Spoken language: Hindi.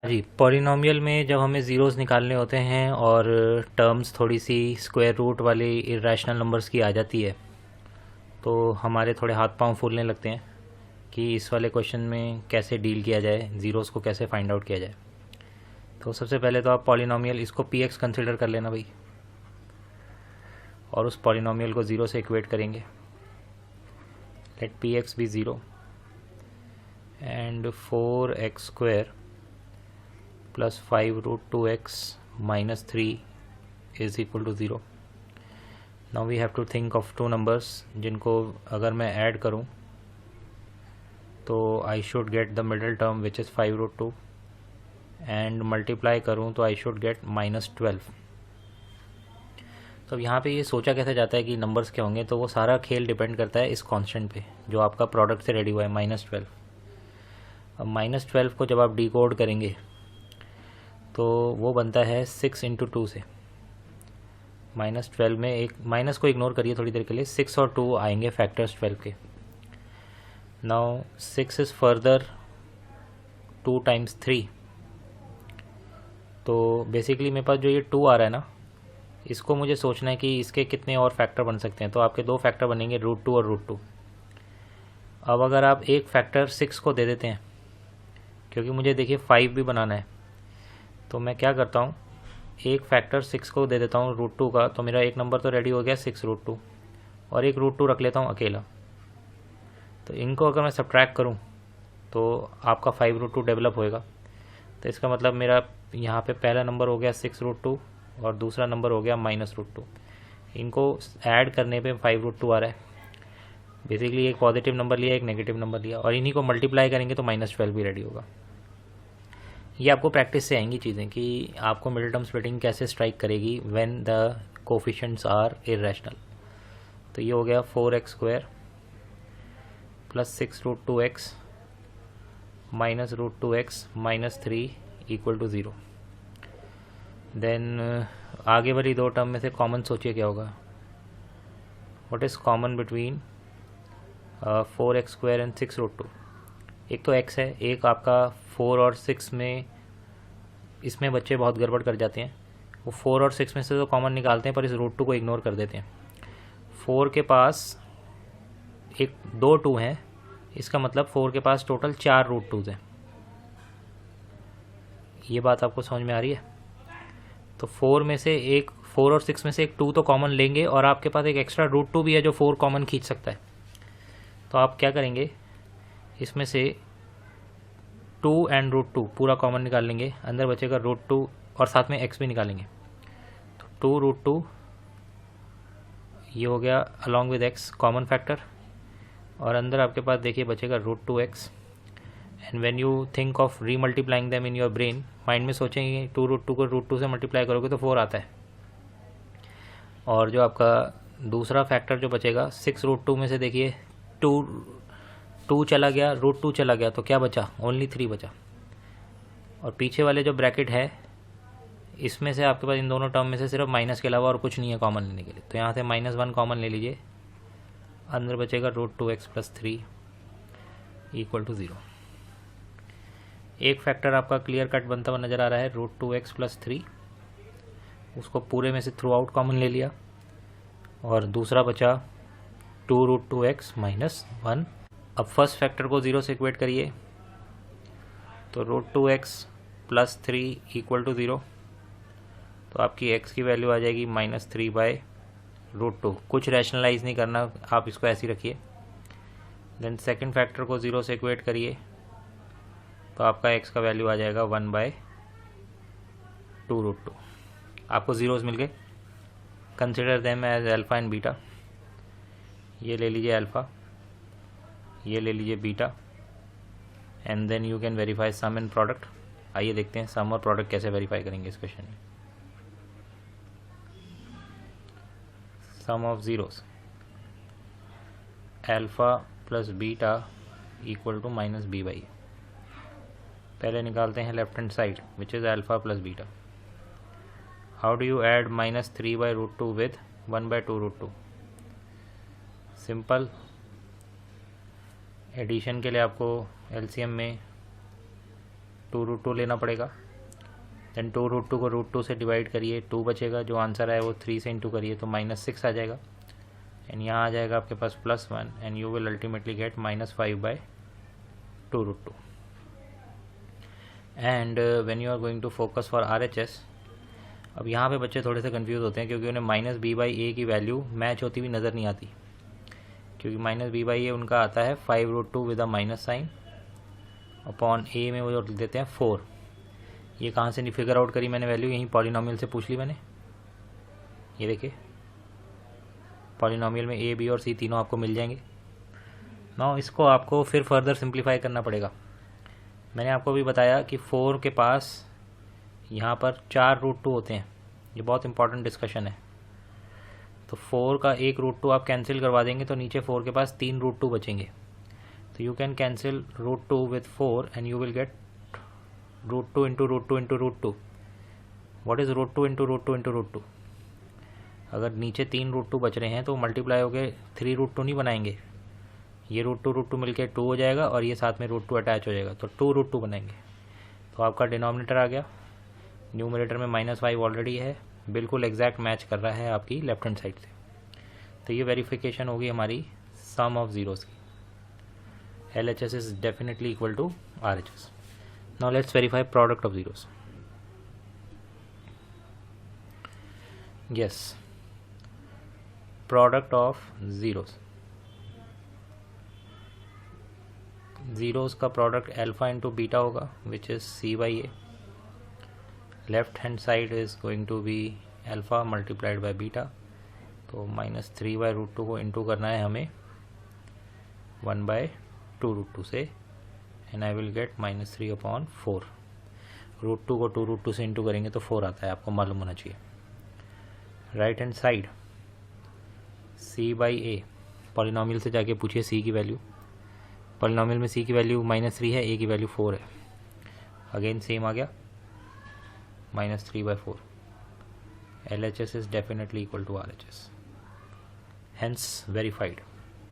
जी, पॉलिनॉमियल में जब हमें ज़ीरोज़ निकालने होते हैं और टर्म्स थोड़ी सी स्क्वायर रूट वाली इरेशनल नंबर्स की आ जाती है तो हमारे थोड़े हाथ पांव फूलने लगते हैं कि इस वाले क्वेश्चन में कैसे डील किया जाए, ज़ीरोज़ को कैसे फाइंड आउट किया जाए। तो सबसे पहले तो आप पॉलिनॉमियल इसको पी एक्स कंसिडर कर लेना भाई, और उस पॉलिनॉमियल को ज़ीरो से इक्वेट करेंगे। Let p x be zero and 4x² plus 5√2x minus 3 is equal to 0. Now we have to think of two numbers जिनको अगर मैं ऐड करूँ तो I should get the middle term which is 5√2 and multiply करूँ तो I should get -12. तो अब यहाँ पे ये सोचा कैसे जाता है कि नंबर्स क्या होंगे, तो वो सारा खेल डिपेंड करता है इस कांस्टेंट पे जो आपका प्रोडक्ट से रेडी हुआ है -12। अब -12 को जब आप डिकोड करेंगे तो वो बनता है 6 इंटू 2 से। -12 में एक माइनस को इग्नोर करिए थोड़ी देर के लिए, 6 और 2 आएंगे फैक्टर्स 12 के। नाउ 6 इज़ फर्दर 2 टाइम्स 3, तो बेसिकली मेरे पास जो ये 2 आ रहा है ना, इसको मुझे सोचना है कि इसके कितने और फैक्टर बन सकते हैं। तो आपके दो फैक्टर बनेंगे √2 और √2। अब अगर आप एक फैक्टर 6 को दे देते हैं, क्योंकि मुझे देखिए 5 भी बनाना है, तो मैं क्या करता हूँ, एक फैक्टर 6 को दे देता हूँ √2 का, तो मेरा एक नंबर तो रेडी हो गया 6√2, और एक √2 रख लेता हूँ अकेला। तो इनको अगर मैं सब्ट्रैक्ट करूँ तो आपका 5√2 डेवलप होएगा। तो इसका मतलब मेरा यहाँ पे पहला नंबर हो गया 6√2 और दूसरा नंबर हो गया -√2। इनको ऐड करने पे 5√2 आ रहा है। बेसिकली एक पॉजिटिव नंबर लिया, एक नेगेटिव नंबर लिया, और इन्हीं को मल्टीप्लाई करेंगे तो -12 भी रेडी होगा। ये आपको प्रैक्टिस से आएंगी चीज़ें कि आपको मिडिल टर्म स्प्लिटिंग कैसे स्ट्राइक करेगी when the coefficients are irrational. तो ये हो गया 4x² plus 6√2x minus √2x minus 3 equal to 0। Then आगे वाली दो टर्म में से कॉमन सोचिए क्या होगा। What is common between 4x² and 6√2? एक तो x है, एक आपका 4 और 6 में, इसमें बच्चे बहुत गड़बड़ कर जाते हैं। वो 4 और 6 में से तो कॉमन निकालते हैं पर इस √2 को इग्नोर कर देते हैं। 4 के पास एक 2 2 हैं, इसका मतलब 4 के पास टोटल 4 √2s हैं। ये बात आपको समझ में आ रही है? तो 4 में से एक, 4 और 6 में से एक 2 तो कॉमन लेंगे, और आपके पास एक एक्स्ट्रा √2 भी है जो 4 कॉमन खींच सकता है। तो आप क्या करेंगे, इसमें से 2 एंड √2 पूरा कॉमन निकाल लेंगे, अंदर बचेगा √2 और साथ में x भी निकालेंगे। तो 2√2 ये हो गया along with x common factor, और अंदर आपके पास देखिए बचेगा √2x। And when you think of remultiplying them in your brain, mind में सोचेंगे 2√2 को √2 से मल्टीप्लाई करोगे तो 4 आता है। और जो आपका दूसरा फैक्टर जो बचेगा 6√2 में से देखिए 2 चला गया, √2 चला गया, तो क्या बचा? ओनली 3 बचा। और पीछे वाले जो ब्रैकेट है इसमें से आपके पास इन दोनों टर्म में से सिर्फ माइनस के अलावा और कुछ नहीं है कॉमन लेने के लिए। तो यहाँ से -1 कॉमन ले लीजिए, अंदर बचेगा √2x प्लस 3 इक्वल टू 0। एक फैक्टर आपका क्लियर कट बनता हुआ नज़र आ रहा है √2x प्लस 3, उसको पूरे में से थ्रू आउट कॉमन ले लिया, और दूसरा बचा 2√2x माइनस 1। अब फर्स्ट फैक्टर को 0 से इक्वेट करिए, तो √2x प्लस 3 इक्वल टू 0। तो आपकी x की वैल्यू आ जाएगी -3/√2। कुछ रैशनलाइज नहीं करना, आप इसको ऐसे ही रखिए। देन सेकंड फैक्टर को 0 से इक्वेट करिए, तो आपका x का वैल्यू आ जाएगा 1/2√2। आपको ज़ीरोज़ मिल गए। Consider them as alpha and beta. ये ले लीजिए अल्फ़ा, ये ले लीजिए beta, and then you can verify sum and product. आइए देखते हैं सम और प्रोडक्ट कैसे वेरीफाई करेंगे इस क्वेश्चन में। Sum of zeros, alpha plus beta equal to -b/a। पहले निकालते हैं left hand side which is alpha plus beta. How do you add -3/√2 with 1/2√2? Simple addition के लिए आपको एलसीएम में 2√2 लेना पड़ेगा। देन 2√2 को √2 से डिवाइड करिए, 2 बचेगा, जो आंसर है वो 3 से इंटू करिए तो -6 आ जाएगा। एंड यहाँ आ जाएगा आपके पास +1 and you will ultimately get -5/2√2। And when you are going to focus for RHS, अब यहाँ पे बच्चे थोड़े से कंफ्यूज होते हैं क्योंकि उन्हें -b/a की वैल्यू मैच होती हुई नज़र नहीं आती, क्योंकि -b/a उनका आता है 5√2 with a minus sine upon a में वो जो देते हैं 4। ये कहाँ से नहीं फिगर आउट करी मैंने वैल्यू, यहीं पॉलिनोमियल से पूछ ली मैंने। ये देखिए पॉलिनोमियल में a, b और c तीनों आपको मिल जाएंगे। नाउ इसको आपको फिर फर्दर सिंप्लीफाई करना पड़ेगा। मैंने आपको भी बताया कि 4 के पास यहाँ पर 4√2 होते हैं, ये बहुत इंपॉर्टेंट डिस्कशन है। तो 4 का एक √2 आप कैंसिल करवा देंगे तो नीचे 4 के पास 3√2 बचेंगे। तो you can cancel √2 with 4 and you will get √2 into √2 into √2। What is √2 into √2 into √2? अगर नीचे 3√2 बच रहे हैं तो मल्टीप्लाई हो गए 3√2 नहीं बनाएंगे, ये √2 मिलके 2 हो जाएगा और ये साथ में √2 अटैच हो जाएगा तो 2√2 बनाएंगे। तो आपका डिनोमिनेटर आ गया, न्यूमरेटर में -5 ऑलरेडी है, बिल्कुल एग्जैक्ट मैच कर रहा है आपकी लेफ्ट हैंड साइड से। तो ये वेरिफिकेशन होगी हमारी सम ऑफ ज़ीरोज़ की। LHS is definitely equal to RHS। Now let's verify product of zeros. Yes, product of zeros, zeros का प्रोडक्ट अल्फा इंटू बीटा होगा which is C/A। Left hand side is going to be alpha multiplied by beta, तो -3/√2 को इंटू करना है हमें 1/2√2 से एंड आई विल गेट -3/4। √2 को 2√2 से इंटू करेंगे तो 4 आता है, आपको मालूम होना चाहिए। Right hand side C/A, polynomial से जाके पूछिए C की वैल्यू। पॉलिनोमियल में C की वैल्यू -3 है, A की वैल्यू 4 है, अगेन सेम आ गया -3/4। LHS is definitely equal to RHS, hence verified।